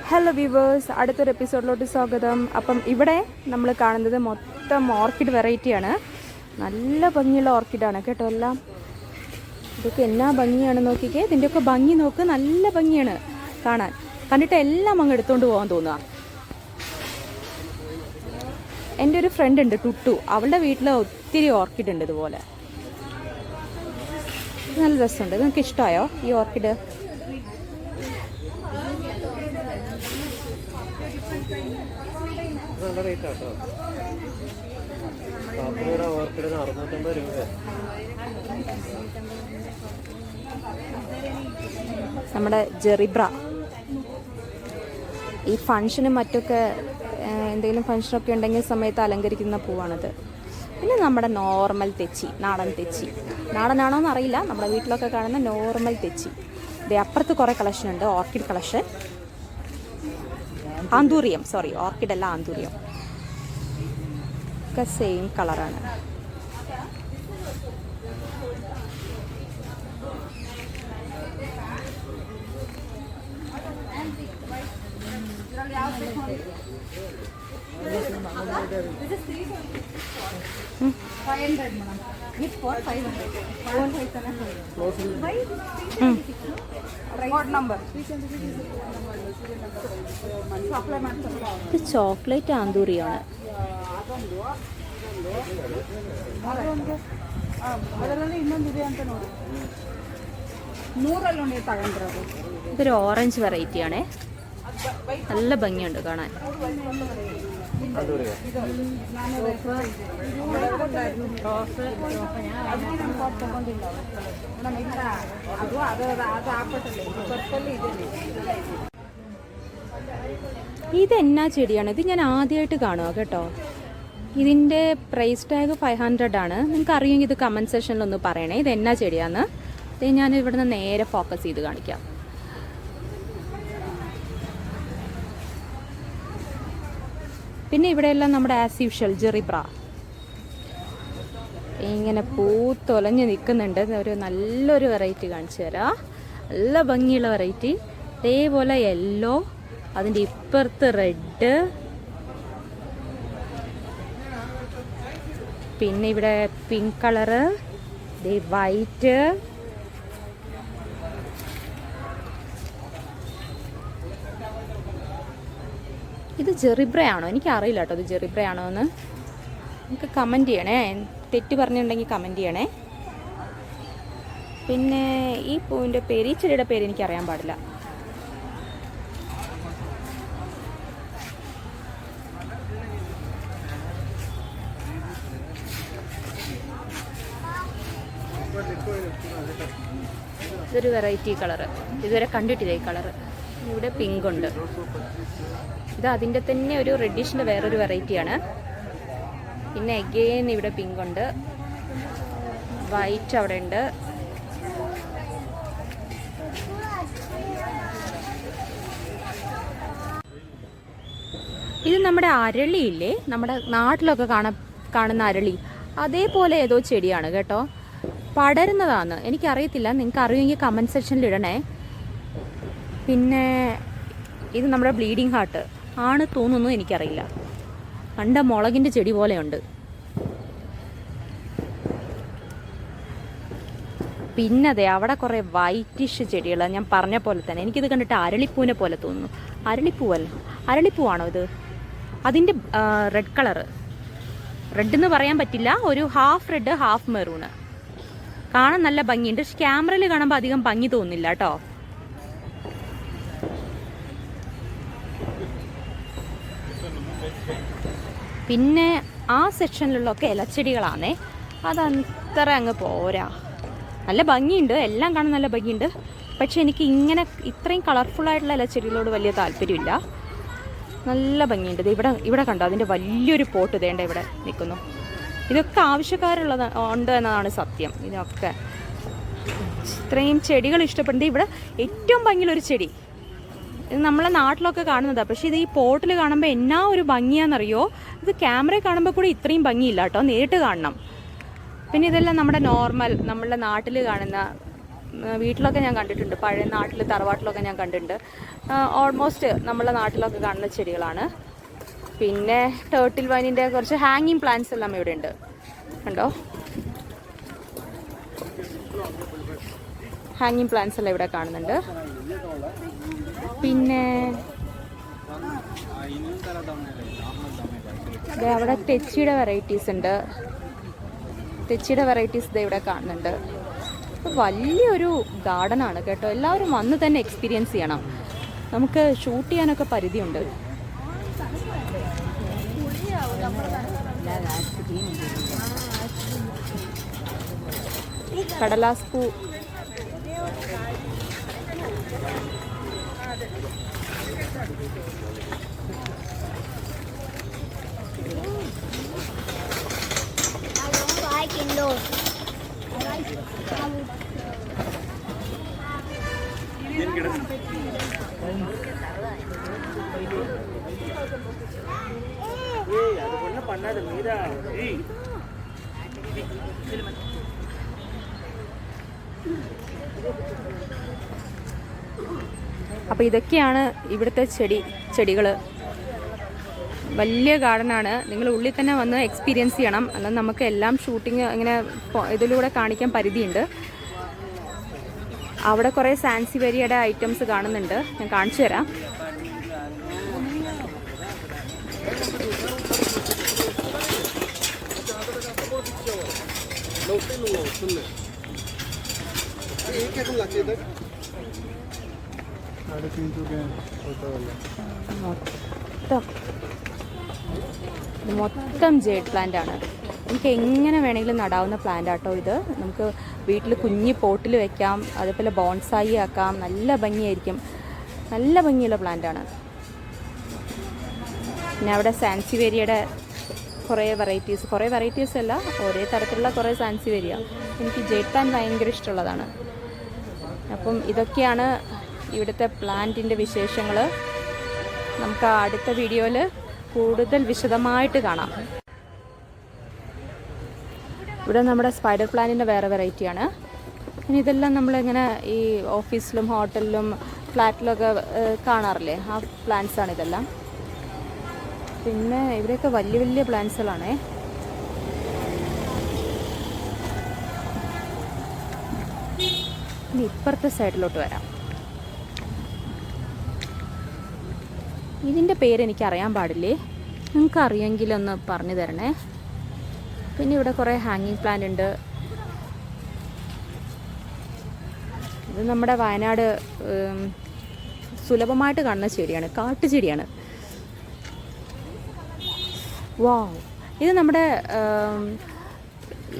Hello viewers, അടുത്തൊരു എപ്പിസോഡിലോട്ട് സ്വാഗതം. അപ്പം ഇവിടെ നമ്മൾ കാണുന്നത് മൊത്തം ഓർക്കിഡ് വെറൈറ്റിയാണ്. നല്ല ഭംഗിയുള്ള ഓർക്കിഡാണ് കേട്ടോ. എല്ലാം ഇതൊക്കെ എന്നാ ഭംഗിയാണ് നോക്കിക്കേ. ഇതിൻ്റെയൊക്കെ ഭംഗി നോക്ക്, നല്ല ഭംഗിയാണ് കാണാൻ. കണ്ടിട്ട് എല്ലാം അങ്ങ് എടുത്തുകൊണ്ട് പോകാൻ തോന്നുക. എൻ്റെ ഒരു ഫ്രണ്ട് ഉണ്ട് ടുട്ടു, അവളുടെ വീട്ടിൽ ഒത്തിരി ഓർക്കിഡ് ഉണ്ട് ഇതുപോലെ. നല്ല രസമുണ്ട്. നിങ്ങൾക്ക് ഇഷ്ടമായോ ഈ ഓർക്കിഡ്? നല്ല റേറ്റ് ആട്ടോ. ഓർക്കിഡിന് 650 രൂപ. നമ്മുടെ ജെറിബ്ര ഈ ഫംഗ്ഷനും മറ്റൊക്കെ എന്തെങ്കിലും ഫംഗ്ഷനൊക്കെ ഉണ്ടെങ്കിൽ സമയത്ത് അലങ്കരിക്കുന്ന പൂവാണിത്. പിന്നെ നമ്മുടെ നോർമൽ തെച്ചി, നാടൻ തെച്ചി. നാടനാണോ എന്നറിയില്ല, നമ്മുടെ വീട്ടിലൊക്കെ കാണുന്ന നോർമൽ തെച്ചി. ഇത് അപ്പുറത്ത് കുറേ കളക്ഷൻ ഉണ്ട്, orchid collection. Anthurium, sorry, orchid അല്ല, ആന്തൂറിയം. ഒക്കെ സെയിം കളറാണ്. ഇത് ചോക്ലേറ്റ് ആന്തൂറിയാണ്. ഇതൊരു ഓറഞ്ച് വെറൈറ്റിയാണേ. നല്ല ഭംഗിയുണ്ട് കാണാൻ. ഇതെന്നാ ചെടിയാണ് ഇത്? ഞാൻ ആദ്യമായിട്ട് കാണുക കേട്ടോ. ഇതിൻ്റെ പ്രൈസ് ടാഗ് 500 ആണ്. നിങ്ങൾക്ക് അറിയുമെങ്കിൽ ഇത് കമൻറ്റ് സെക്ഷനിലൊന്ന് പറയണേ ഇത് എന്നാ ചെടിയാന്ന്. ഇത് ഞാൻ ഇവിടുന്ന് നേരെ ഫോക്കസ് ചെയ്ത് കാണിക്കാം. പിന്നെ ഇവിടെയെല്ലാം നമ്മുടെ ആസ് യൂഷ്വൽ ജെറിബ്ര ഇങ്ങനെ പൂത്തൊലഞ്ഞ് നിൽക്കുന്നുണ്ട്. ഒരു നല്ലൊരു വെറൈറ്റി കാണിച്ചു തരാം. നല്ല ഭംഗിയുള്ള വെറൈറ്റി. ഇതേപോലെ യെല്ലോ, അതിൻ്റെ ഇപ്പുറത്ത് റെഡ്, പിന്നെ ഇവിടെ പിങ്ക് കളറ്, വൈറ്റ്, ഇത് ജെറിബ്രയാണോ എനിക്കറിയില്ല കേട്ടോ. ഇത് ജെറിബ്രയാണോ എന്ന് നിങ്ങൾക്ക് കമൻറ്റ് ചെയ്യണേ. തെറ്റ് പറഞ്ഞിട്ടുണ്ടെങ്കിൽ കമൻറ്റ് ചെയ്യണേ. പിന്നെ ഈ പൂവിൻ്റെ പേര്, ഈ ചെടിയുടെ പേര് എനിക്കറിയാൻ പാടില്ല. ഇതൊരു വെറൈറ്റി കളറ്, ഇതുവരെ കണ്ടിട്ടില്ല ഈ കളറ്. ഇവിടെ പിങ്ക് ഉണ്ട്. ഇത് അതിൻ്റെ തന്നെ ഒരു റെഡിഷിൻ്റെ വേറൊരു വെറൈറ്റിയാണ്. പിന്നെ എഗെയിൻ ഇവിടെ പിങ്ക് ഉണ്ട്, വൈറ്റ് അവിടെ ഉണ്ട്. ഇത് നമ്മുടെ അരളിയില്ലേ, നമ്മുടെ നാട്ടിലൊക്കെ കാണുന്ന അരളി, അതേപോലെ ഏതോ ചെടിയാണ് കേട്ടോ. പടരുന്നതാണ്, എനിക്കറിയത്തില്ല. നിങ്ങൾക്ക് അറിയുമെങ്കിൽ കമൻറ്റ് സെക്ഷനിൽ ഇടണേ. പിന്നെ ഇത് നമ്മുടെ ബ്ലീഡിങ് ഹാർട്ട് ആണ് തോന്നുന്നു, എനിക്കറിയില്ല. കണ്ട മുളകിൻ്റെ ചെടി പോലെയുണ്ട്. പിന്നെ അതെ അവിടെ കുറേ വൈറ്റിഷ് ചെടികൾ. ഞാൻ പറഞ്ഞ പോലെ തന്നെ എനിക്കിത് കണ്ടിട്ട് അരളിപ്പൂവിനെ പോലെ തോന്നുന്നു. അരളിപ്പൂവല്ല, അരളിപ്പൂവാണോ ഇത്? അതിൻ്റെ റെഡ് കളറ്, റെഡ് എന്ന് പറയാൻ പറ്റില്ല, ഒരു ഹാഫ് റെഡ് ഹാഫ് മെറൂണ്. കാണാൻ നല്ല ഭംഗിയുണ്ട്. പക്ഷെ ക്യാമറയിൽ കാണുമ്പോൾ അധികം ഭംഗി തോന്നില്ല കേട്ടോ. പിന്നെ ആ സെക്ഷനിലുള്ളൊക്കെ ഇലച്ചെടികളാണേ. അതത്ര അങ്ങ് പോരാ. നല്ല ഭംഗിയുണ്ട്, എല്ലാം കാണാൻ നല്ല ഭംഗിയുണ്ട്. പക്ഷെ എനിക്ക് ഇങ്ങനെ ഇത്രയും കളർഫുള്ളായിട്ടുള്ള ഇലച്ചെടികളോട് വലിയ താല്പര്യമില്ല. നല്ല ഭംഗിയുണ്ട്. ഇവിടെ കണ്ടോ, അതിൻ്റെ വലിയൊരു പോട്ട് ഇതേണ്ട ഇവിടെ നിൽക്കുന്നു. ഇതൊക്കെ ആവശ്യക്കാരുള്ളത് ഉണ്ട് എന്നതാണ് സത്യം. ഇതിനൊക്കെ ഇത്രയും ചെടികൾ ഇഷ്ടപ്പെടുന്നത്. ഇവിടെ ഏറ്റവും ഭംഗിയുള്ളൊരു ചെടി ഇത് നമ്മളെ നാട്ടിലൊക്കെ കാണുന്നതാണ്. പക്ഷേ ഇത് ഈ പോട്ടിൽ കാണുമ്പോൾ എന്നാ ഒരു ഭംഗിയാണെന്നറിയോ. ഇത് ക്യാമറയിൽ കാണുമ്പോൾ കൂടി ഇത്രയും ഭംഗിയില്ല കേട്ടോ, നേരിട്ട് കാണണം. പിന്നെ ഇതെല്ലാം നമ്മുടെ നോർമൽ, നമ്മളുടെ നാട്ടിൽ കാണുന്ന വീട്ടിലൊക്കെ ഞാൻ കണ്ടിട്ടുണ്ട്, പഴയ നാട്ടിൽ തറവാട്ടിലൊക്കെ ഞാൻ കണ്ടിട്ടുണ്ട്. ഓൾമോസ്റ്റ് നമ്മളെ നാട്ടിലൊക്കെ കാണുന്ന ചെടികളാണ്. പിന്നെ ടേർട്ടിൽ വൈനിൻ്റെ കുറച്ച് ഹാങ്ങിങ് പ്ലാന്റ്സ് എല്ലാം ഇവിടെ ഉണ്ട്, കണ്ടോ. ഹാങ്ങിങ് പ്ലാന്റ്സ് എല്ലാം ഇവിടെ കാണുന്നുണ്ട്. പിന്നെ അവിടെ തെച്ചിയുടെ വെറൈറ്റീസ് ഉണ്ട്. തെച്ചിയുടെ വെറൈറ്റീസ് ഇവിടെ കാണുന്നുണ്ട്. വലിയൊരു ഗാർഡനാണ് കേട്ടോ. എല്ലാവരും വന്ന് തന്നെ എക്സ്പീരിയൻസ് ചെയ്യണം. നമുക്ക് ഷൂട്ട് ചെയ്യാനൊക്കെ പരിധിയുണ്ട്. കടലാസ് പൂ, അപ്പോൾ ഇതൊക്കെയാണ് ഇവിടുത്തെ ചെടികൾ. വലിയ ഗാർഡനാണ്. നിങ്ങൾ ഉള്ളിൽ തന്നെ വന്ന് എക്സ്പീരിയൻസ് ചെയ്യണം. അല്ലാതെ നമുക്ക് എല്ലാം ഷൂട്ടിങ് ഇങ്ങനെ ഇതിലൂടെ കാണിക്കാൻ പരിധിയുണ്ട്. അവിടെ കുറേ സാൻസിവേരിയുടെ ഐറ്റംസ് കാണുന്നുണ്ട്, ഞാൻ കാണിച്ചു തരാം. മൊത്തം ജേഡ് പ്ലാന്റ് ആണ്. നമുക്ക് എങ്ങനെ വേണമെങ്കിലും നടാവുന്ന പ്ലാന്റ് ആട്ടോ ഇത്. നമുക്ക് വീട്ടിൽ കുഞ്ഞി പോട്ടിൽ വെക്കാം, അതേപോലെ ബോൺസായി ആക്കാം. നല്ല ഭംഗിയായിരിക്കും. നല്ല ഭംഗിയുള്ള പ്ലാന്റ് ആണ്. പിന്നെ അവിടെ സാൻസിവേരിയയുടെ കുറേ വെറൈറ്റീസ് അല്ല, ഒരേ തരത്തിലുള്ള കുറേ സാൻസിവേരിയ. എനിക്ക് ജേഡ് പ്ലാന്റ് ഭയങ്കര ഇഷ്ടമുള്ളതാണ്. അപ്പം ഇതൊക്കെയാണ് ഇവിടുത്തെ പ്ലാന്റിൻ്റെ വിശേഷങ്ങൾ. നമുക്ക് അടുത്ത വീഡിയോയിൽ കൂടുതൽ വിശദമായിട്ട് കാണാം. ഇവിടെ നമ്മുടെ സ്പൈഡർ പ്ലാന്റിൻ്റെ വേറെ വെറൈറ്റിയാണ്. ഇനി ഇതെല്ലാം നമ്മളിങ്ങനെ ഈ ഓഫീസിലും ഹോട്ടലിലും ഫ്ലാറ്റിലൊക്കെ കാണാറില്ലേ, ആ പ്ലാന്റ്സാണ് ഇതെല്ലാം. പിന്നെ ഇവിടെയൊക്കെ വലിയ വലിയ പ്ലാന്റ്സുകളാണേ. ഇനി ഇപ്പുറത്തെ സൈഡിലോട്ട് വരാം. ഇതിൻ്റെ പേരെനിക്കറിയാൻ പാടില്ലേ, നിങ്ങൾക്ക് അറിയെങ്കിലൊന്ന് പറഞ്ഞു തരണേ. പിന്നെ ഇവിടെ കുറേ ഹാങ്ങിങ് പ്ലാന്റ് ഉണ്ട്. ഇത് നമ്മുടെ വയനാട് സുലഭമായിട്ട് കാണുന്ന ചെടിയാണ്, കാട്ടുചെടിയാണ്. വാവ്,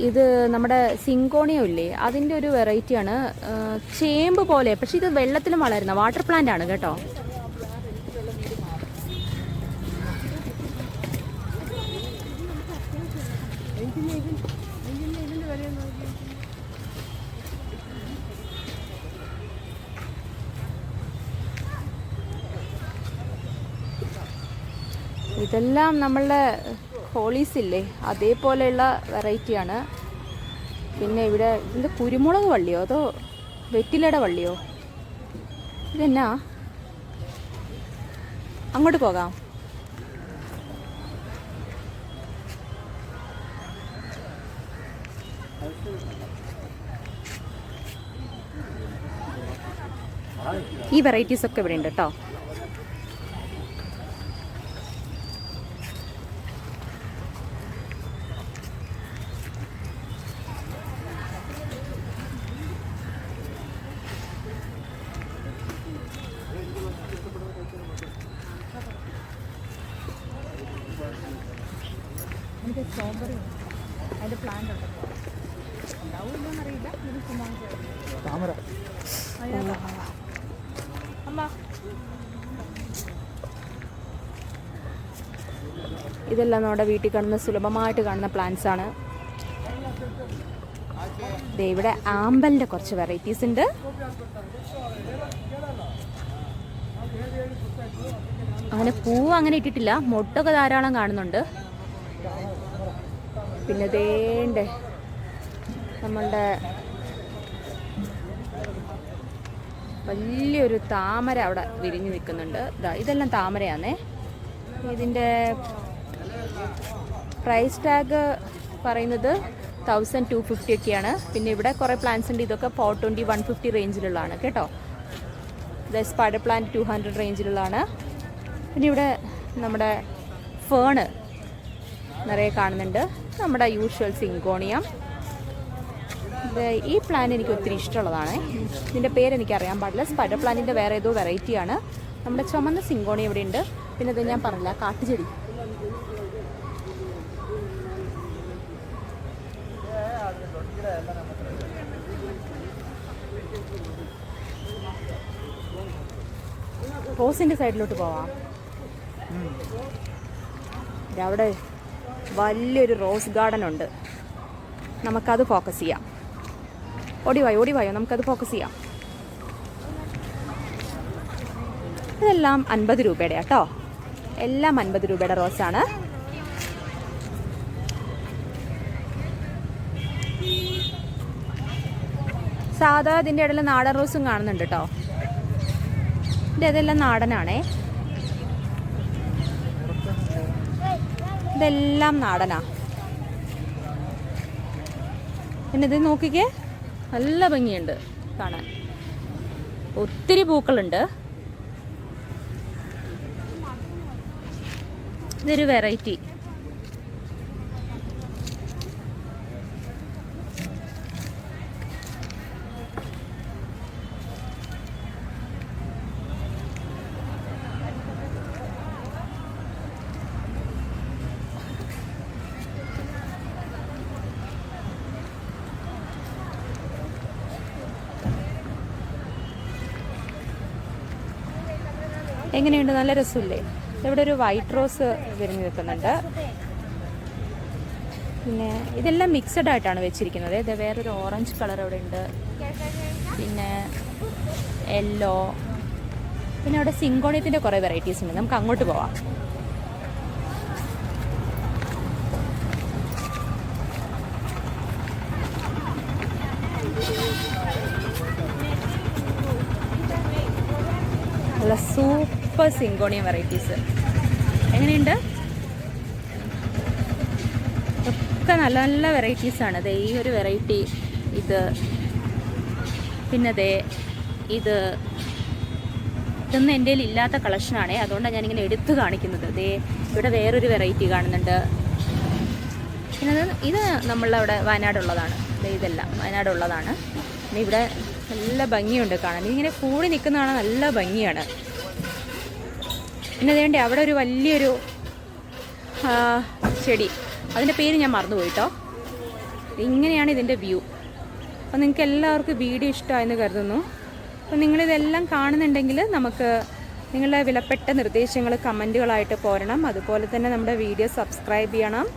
ഇത് നമ്മുടെ സിങ്കോണിയം ഇല്ലേ, അതിൻ്റെ ഒരു വെറൈറ്റിയാണ്. ചേമ്പ് പോലെ, പക്ഷെ ഇത് വെള്ളത്തിലും വളരുന്ന വാട്ടർ പ്ലാന്റ് ആണ് കേട്ടോ. ഇതെല്ലാം നമ്മളുടെ ഹോളീസ് ഇല്ലേ, അതേപോലെയുള്ള വെറൈറ്റിയാണ്. പിന്നെ ഇവിടെ ഇതിൻ്റെ കുരുമുളക് വള്ളിയോ അതോ വെറ്റിലയുടെ വള്ളിയോ, ഇതെന്നാ? അങ്ങോട്ട് പോകാം. ഈ വെറൈറ്റീസ് ഒക്കെ ഇവിടെ ഉണ്ട് കേട്ടോ. സ്ട്രോബെറി അതിൻ്റെ പ്ലാന്റ് ഉണ്ടല്ലോ, ഉണ്ടാവില്ലെന്നറിയില്ല. ഇതെല്ലാം നമ്മുടെ വീട്ടിൽ കാണുന്ന സുലഭമായിട്ട് കാണുന്ന പ്ലാന്റ്സ് ആണ്. ഇവിടെ ആമ്പലിൻ്റെ കുറച്ച് വെറൈറ്റീസ് ഉണ്ട്. അങ്ങനെ പൂവ് അങ്ങനെ ഇട്ടിട്ടില്ല, മൊട്ടൊക്കെ ധാരാളം കാണുന്നുണ്ട്. പിന്നെ നമ്മളുടെ വലിയൊരു താമര അവിടെ വിരിഞ്ഞു നിൽക്കുന്നുണ്ട്. ഇതെല്ലാം താമരയാണേ. ഇതിൻ്റെ പ്രൈസ് ടാഗ് പറയുന്നത് 1250 ഒക്കെയാണ്. പിന്നെ ഇവിടെ കുറേ പ്ലാന്റ്സ് ഉണ്ട്. ഇതൊക്കെ 420, 150 റേഞ്ചിലുള്ളതാണ് കേട്ടോ. ഇത് സ്പൈഡർ പ്ലാന്റ് 200 റേഞ്ചിലുള്ളതാണ്. പിന്നെ ഇവിടെ നമ്മുടെ ഫേണ് നിറയെ കാണുന്നുണ്ട്. നമ്മുടെ യൂഷ്വൽ സിങ്കോണിയം. ഈ പ്ലാന്റ് എനിക്ക് ഒത്തിരി ഇഷ്ടമുള്ളതാണ്. ഇതിൻ്റെ പേരെനിക്കറിയാൻ പാടില്ല. സ്പൈഡർ പ്ലാന്റിൻ്റെ വേറെ ഏതോ വെറൈറ്റിയാണ്. നമ്മുടെ ചുമന്ന സിങ്കോണിയം ഇവിടെ ഉണ്ട്. പിന്നെ ഇത് ഞാൻ പറഞ്ഞില്ല, കാട്ടുചെടി. റോസിൻ്റെ സൈഡിലോട്ട് പോവാം. അവിടെ വലിയൊരു റോസ് ഗാർഡൻ ഉണ്ട്. നമുക്കത് ഫോക്കസ് ചെയ്യാം. ഓടിവായോ, നമുക്കത് ഫോക്കസ് ചെയ്യാം. ഇതെല്ലാം 50 രൂപയുടെ കേട്ടോ. എല്ലാം 50 രൂപയുടെ റോസാണ്. സാധാ ഇതിൻ്റെ ഇടയിൽ നാടൻ റോസും കാണുന്നുണ്ട് കേട്ടോ. ഇതെല്ലാം നാടനാണേ. ഇതെല്ലാം നാടനാ. പിന്നെ ഇത് നോക്കിക്കേ, നല്ല ഭംഗിയുണ്ട് കാണാൻ. ഒത്തിരി പൂക്കളുണ്ട്. ഇതൊരു വെറൈറ്റി. എങ്ങനെയുണ്ട്? നല്ല രസമില്ലേ? ഇവിടെ ഒരു വൈറ്റ് റോസ് വിരിഞ്ഞ് നിൽക്കുന്നുണ്ട്. പിന്നെ ഇതെല്ലാം മിക്സഡ് ആയിട്ടാണ് വെച്ചിരിക്കുന്നത്. ഇത് വേറൊരു ഓറഞ്ച് കളർ അവിടെ ഉണ്ട്. പിന്നെ യെല്ലോ. പിന്നെ അവിടെ സിങ്കോണിയത്തിൻ്റെ കുറേ വെറൈറ്റീസ് ഉണ്ട്. നമുക്ക് അങ്ങോട്ട് പോവാം. നല്ല സൂപ്പർ സിങ്കോണിയം വെറൈറ്റീസ്. എങ്ങനെയുണ്ട്? ഒക്കെ നല്ല നല്ല വെറൈറ്റീസാണ്. അതെ, ഈ ഒരു വെറൈറ്റി, ഇത്, പിന്നെ അതെ ഇതൊന്നും എൻ്റെ കയ്യിൽ ഇല്ലാത്ത കളക്ഷനാണേ. അതുകൊണ്ടാണ് ഞാനിങ്ങനെ എടുത്തു കാണിക്കുന്നത്. അതേ, ഇവിടെ വേറൊരു വെറൈറ്റി കാണുന്നുണ്ട്. പിന്നെ ഇത് നമ്മളവിടെ വയനാടുള്ളതാണ്. ഇതെല്ലാം വയനാടുള്ളതാണ്. പിന്നെ ഇവിടെ നല്ല ഭംഗിയുണ്ട് കാണാൻ. ഇങ്ങനെ കൂടി നിൽക്കുന്ന കാണാൻ നല്ല ഭംഗിയാണ്. പിന്നെ അതേണ്ട അവിടെ ഒരു വലിയൊരു ചെടി, അതിൻ്റെ പേര് ഞാൻ മറന്നുപോയിട്ടോ. ഇങ്ങനെയാണ് ഇതിൻ്റെ വ്യൂ. അപ്പോൾ നിങ്ങൾക്ക് എല്ലാവർക്കും വീഡിയോ ഇഷ്ടമായെന്ന് കരുതുന്നു. അപ്പോൾ നിങ്ങളിതെല്ലാം കാണുന്നുണ്ടെങ്കിൽ നമുക്ക് നിങ്ങളുടെ വിലപ്പെട്ട നിർദ്ദേശങ്ങൾ കമൻറ്റുകളായിട്ട് പോരണം. അതുപോലെ തന്നെ നമ്മുടെ വീഡിയോ സബ്സ്ക്രൈബ് ചെയ്യണം,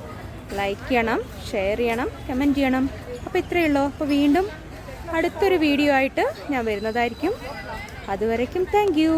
ലൈക്ക് ചെയ്യണം, ഷെയർ ചെയ്യണം, കമൻറ്റ് ചെയ്യണം. അപ്പോൾ ഇത്രയേ ഉള്ളൂ. അപ്പോൾ വീണ്ടും അടുത്തൊരു വീഡിയോ ആയിട്ട് ഞാൻ വരുന്നതായിരിക്കും. അതുവരയ്ക്കും താങ്ക് യു.